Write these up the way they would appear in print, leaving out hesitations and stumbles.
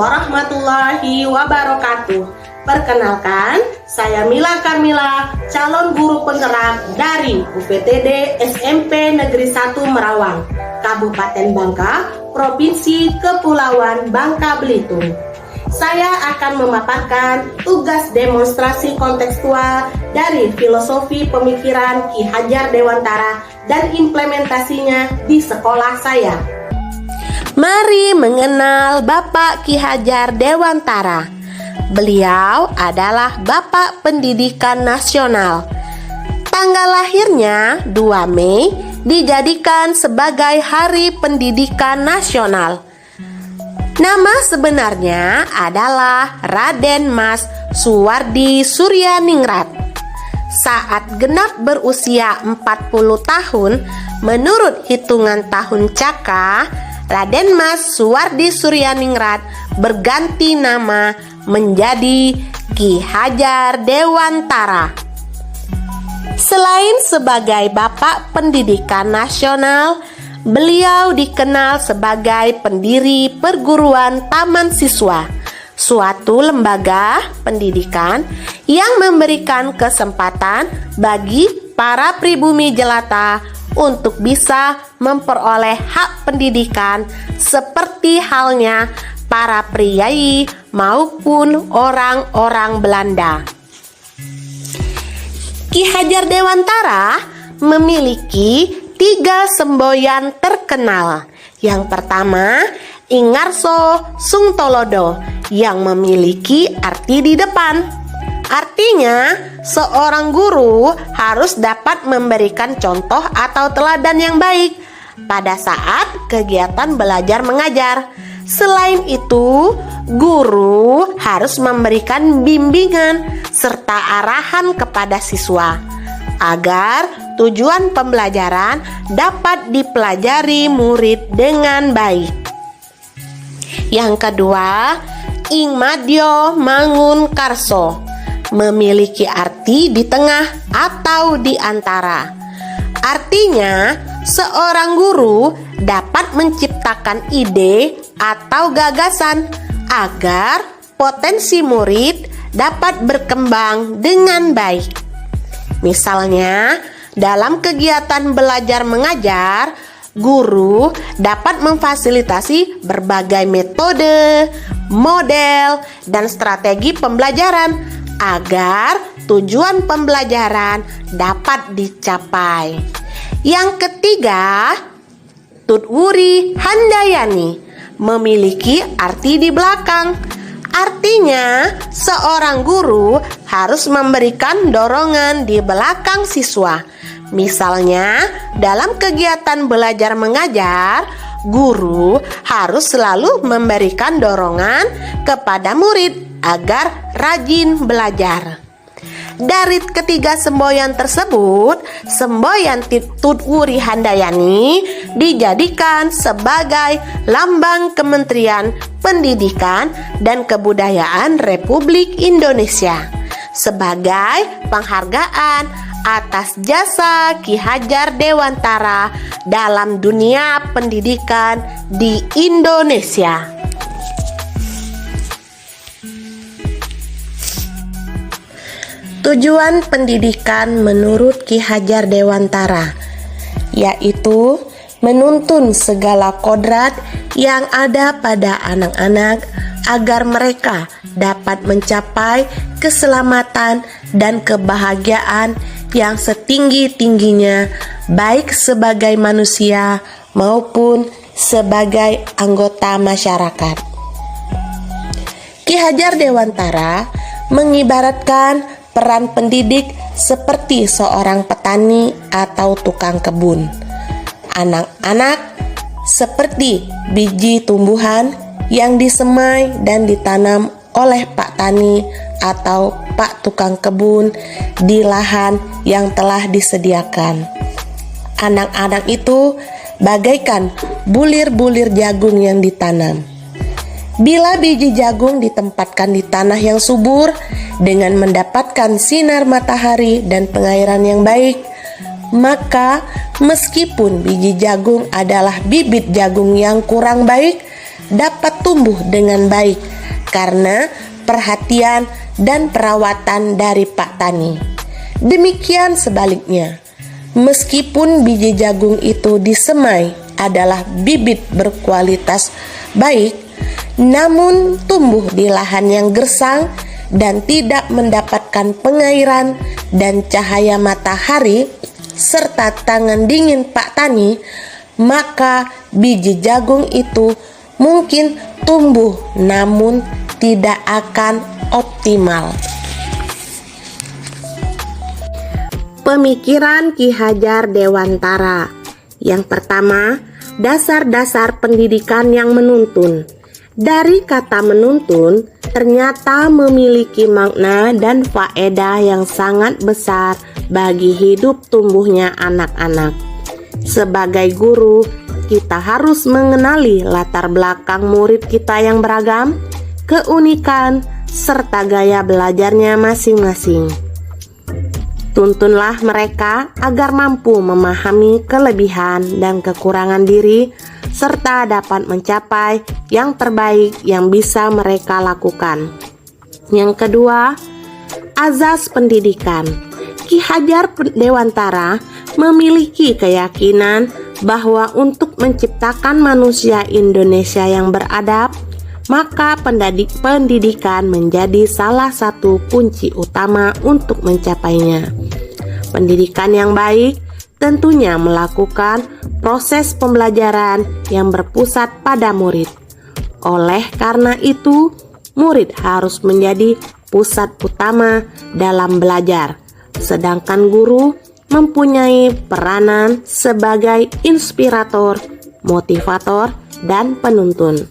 warahmatullahi wabarakatuh. Perkenalkan, saya Mila Karmila, calon guru penggerak dari UPTD SMP Negeri 1 Merawang, Kabupaten Bangka, Provinsi Kepulauan Bangka Belitung. Saya akan memaparkan tugas demonstrasi kontekstual dari filosofi pemikiran Ki Hajar Dewantara dan implementasinya di sekolah saya. Mari mengenal Bapak Ki Hajar Dewantara. Beliau adalah Bapak Pendidikan Nasional. Tanggal lahirnya 2 Mei dijadikan sebagai Hari Pendidikan Nasional. Nama sebenarnya adalah Raden Mas Suwardi Suryaningrat. Saat genap berusia 40 tahun, menurut hitungan tahun Caka, Raden Mas Suwardi Suryaningrat berganti nama menjadi Ki Hajar Dewantara. Selain sebagai Bapak Pendidikan Nasional, beliau dikenal sebagai pendiri Perguruan Taman Siswa, suatu lembaga pendidikan yang memberikan kesempatan bagi para pribumi jelata untuk bisa memperoleh hak pendidikan seperti halnya para priai maupun orang-orang Belanda. Ki Hajar Dewantara memiliki 3 semboyan terkenal. Yang pertama, Ingarso Sungtolodo yang memiliki arti di depan. Artinya, seorang guru harus dapat memberikan contoh atau teladan yang baik pada saat kegiatan belajar mengajar. Selain itu, guru harus memberikan bimbingan serta arahan kepada siswa agar tujuan pembelajaran dapat dipelajari murid dengan baik. Yang kedua, Ing Madyo Mangun Karso memiliki arti di tengah atau di antara. Artinya, seorang guru dapat menciptakan ide atau gagasan agar potensi murid dapat berkembang dengan baik. Misalnya, dalam kegiatan belajar mengajar, guru dapat memfasilitasi berbagai metode, model, dan strategi pembelajaran agar tujuan pembelajaran dapat dicapai. Yang ketiga, Tutwuri Handayani memiliki arti di belakang. Artinya, seorang guru harus memberikan dorongan di belakang siswa. Misalnya, dalam kegiatan belajar mengajar, guru harus selalu memberikan dorongan kepada murid agar rajin belajar. Dari ketiga semboyan tersebut, semboyan Tutwuri Handayani dijadikan sebagai lambang Kementerian Pendidikan dan Kebudayaan Republik Indonesia sebagai penghargaan atas jasa Ki Hajar Dewantara dalam dunia pendidikan di Indonesia. Tujuan pendidikan menurut Ki Hajar Dewantara yaitu menuntun segala kodrat yang ada pada anak-anak agar mereka dapat mencapai keselamatan dan kebahagiaan yang setinggi-tingginya, baik sebagai manusia maupun sebagai anggota masyarakat. Ki Hajar Dewantara mengibaratkan peran pendidik seperti seorang petani atau tukang kebun. Anak-anak seperti biji tumbuhan yang disemai dan ditanam oleh Pak Tani atau Pak Tukang Kebun di lahan yang telah disediakan. Anak-anak itu bagaikan bulir-bulir jagung yang ditanam. Bila biji jagung ditempatkan di tanah yang subur dengan mendapatkan sinar matahari dan pengairan yang baik, maka meskipun biji jagung adalah bibit jagung yang kurang baik, dapat tumbuh dengan baik karena perhatian dan perawatan dari Pak Tani. Demikian sebaliknya, meskipun biji jagung itu disemai adalah bibit berkualitas baik, namun tumbuh di lahan yang gersang dan tidak mendapatkan pengairan dan cahaya matahari serta tangan dingin Pak Tani, maka biji jagung itu mungkin tumbuh namun tidak akan optimal. Pemikiran Ki Hajar Dewantara. Yang pertama, dasar-dasar pendidikan yang menuntun. Dari kata menuntun, ternyata memiliki makna dan faedah yang sangat besar bagi hidup tumbuhnya anak-anak. Sebagai guru, kita harus mengenali latar belakang murid kita yang beragam, keunikan, serta gaya belajarnya masing-masing. Tuntunlah mereka agar mampu memahami kelebihan dan kekurangan diri, serta dapat mencapai yang terbaik yang bisa mereka lakukan. Yang kedua, azas pendidikan. Ki Hajar Dewantara memiliki keyakinan bahwa untuk menciptakan manusia Indonesia yang beradab, maka pendidikan menjadi salah satu kunci utama untuk mencapainya. Pendidikan yang baik tentunya melakukan proses pembelajaran yang berpusat pada murid. Oleh karena itu, murid harus menjadi pusat utama dalam belajar, sedangkan guru mempunyai peranan sebagai inspirator, motivator, dan penuntun.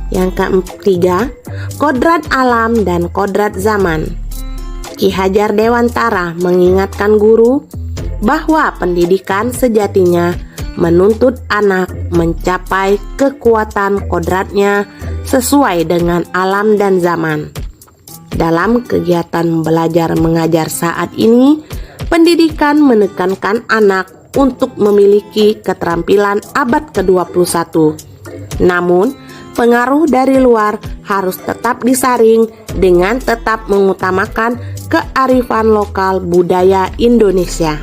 Yang ketiga, kodrat alam dan kodrat zaman. Ki Hajar Dewantara mengingatkan guru bahwa pendidikan sejatinya menuntut anak mencapai kekuatan kodratnya sesuai dengan alam dan zaman. Dalam kegiatan belajar mengajar saat ini, pendidikan menekankan anak untuk memiliki keterampilan abad ke-21. Namun, pengaruh dari luar harus tetap disaring dengan tetap mengutamakan kearifan lokal budaya Indonesia.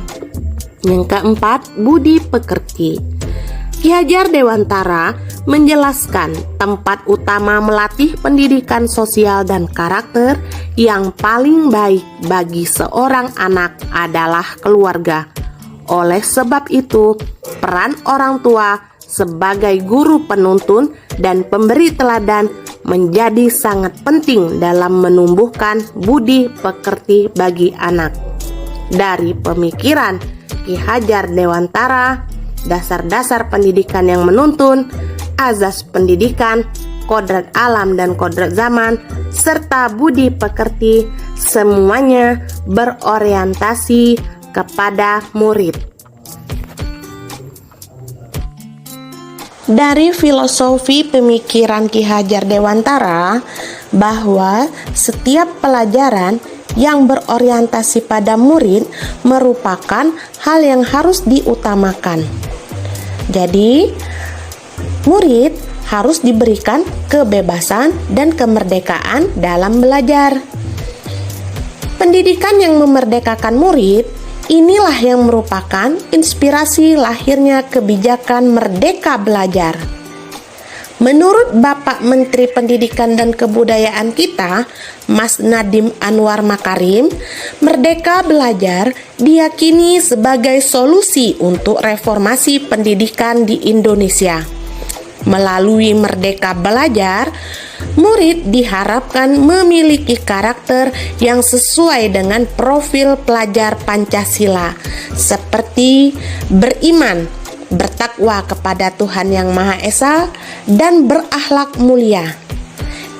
Yang keempat, budi pekerti. Ki Hajar Dewantara menjelaskan tempat utama melatih pendidikan sosial dan karakter yang paling baik bagi seorang anak adalah keluarga. Oleh sebab itu, peran orang tua sebagai guru penuntun dan pemberi teladan menjadi sangat penting dalam menumbuhkan budi pekerti bagi anak. Dari pemikiran Ki Hajar Dewantara, dasar-dasar pendidikan yang menuntun, azas pendidikan, kodrat alam dan kodrat zaman, serta budi pekerti, semuanya berorientasi kepada murid. Dari filosofi pemikiran Ki Hajar Dewantara bahwa setiap pelajaran yang berorientasi pada murid merupakan hal yang harus diutamakan. Jadi, murid harus diberikan kebebasan dan kemerdekaan dalam belajar. Pendidikan yang memerdekakan murid, inilah yang merupakan inspirasi lahirnya kebijakan Merdeka Belajar. Menurut Bapak Menteri Pendidikan dan Kebudayaan kita, Mas Nadiem Anwar Makarim, Merdeka Belajar diyakini sebagai solusi untuk reformasi pendidikan di Indonesia. Melalui Merdeka Belajar, murid diharapkan memiliki karakter yang sesuai dengan profil pelajar Pancasila, seperti beriman, bertakwa kepada Tuhan Yang Maha Esa, dan berakhlak mulia,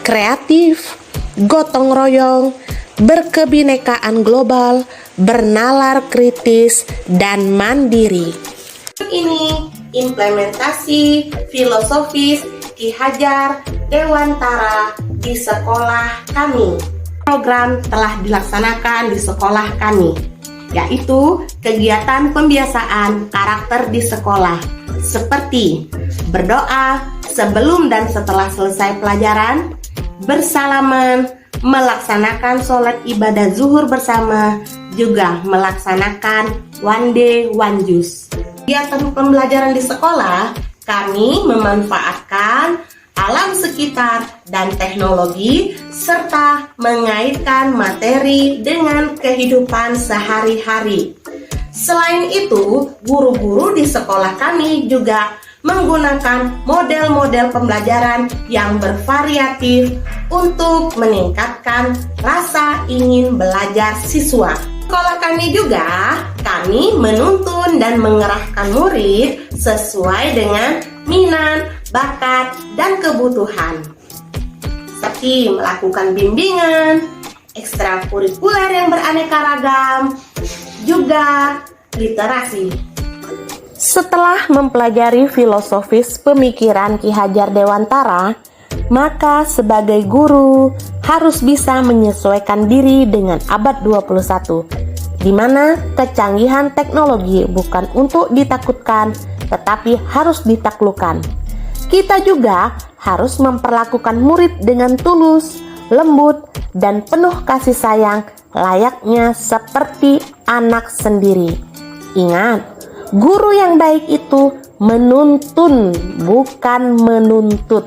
kreatif, gotong royong, berkebinekaan global, bernalar kritis, dan mandiri. Ini implementasi filosofis Ki Hajar Dewantara di sekolah kami. Program telah dilaksanakan di sekolah kami, yaitu kegiatan pembiasaan karakter di sekolah, seperti berdoa sebelum dan setelah selesai pelajaran, bersalaman, melaksanakan sholat ibadah zuhur bersama, juga melaksanakan one day one juice. Kegiatan pembelajaran di sekolah, kami memanfaatkan alam sekitar dan teknologi serta mengaitkan materi dengan kehidupan sehari-hari. Selain itu, guru-guru di sekolah kami juga menggunakan model-model pembelajaran yang bervariatif untuk meningkatkan rasa ingin belajar siswa. Sekolah kami juga, kami menuntun dan mengerahkan murid sesuai dengan minat, bakat, dan kebutuhan. Seperti melakukan bimbingan, ekstrakurikuler yang beraneka ragam, juga literasi. Setelah mempelajari filosofis pemikiran Ki Hajar Dewantara, maka sebagai guru harus bisa menyesuaikan diri dengan abad 21, di mana kecanggihan teknologi bukan untuk ditakutkan, tetapi harus ditaklukkan. Kita juga harus memperlakukan murid dengan tulus, lembut, dan penuh kasih sayang, layaknya seperti anak sendiri. Ingat, guru yang baik itu menuntun, bukan menuntut.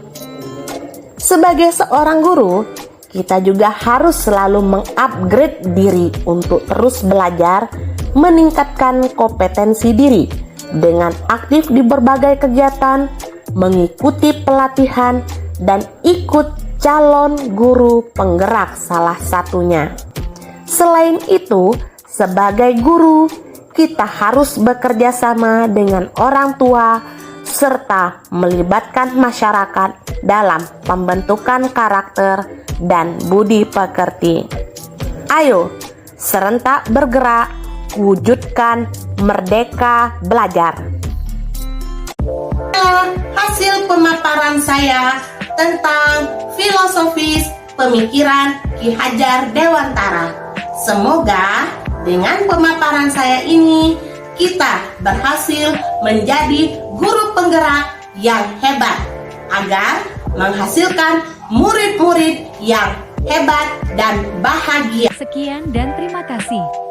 Sebagai seorang guru, kita juga harus selalu mengupgrade diri untuk terus belajar, meningkatkan kompetensi diri dengan aktif di berbagai kegiatan, mengikuti pelatihan, dan ikut calon guru penggerak salah satunya. Selain itu, sebagai guru, kita harus bekerja sama dengan orang tua serta melibatkan masyarakat dalam pembentukan karakter dan budi pekerti. Ayo, serentak bergerak, wujudkan merdeka belajar. Hasil pemaparan saya tentang filosofis pemikiran Ki Hajar Dewantara. Semoga dengan pemaparan saya ini kita berhasil menjadi guru penggerak yang hebat agar menghasilkan murid-murid yang hebat dan bahagia. Sekian dan terima kasih.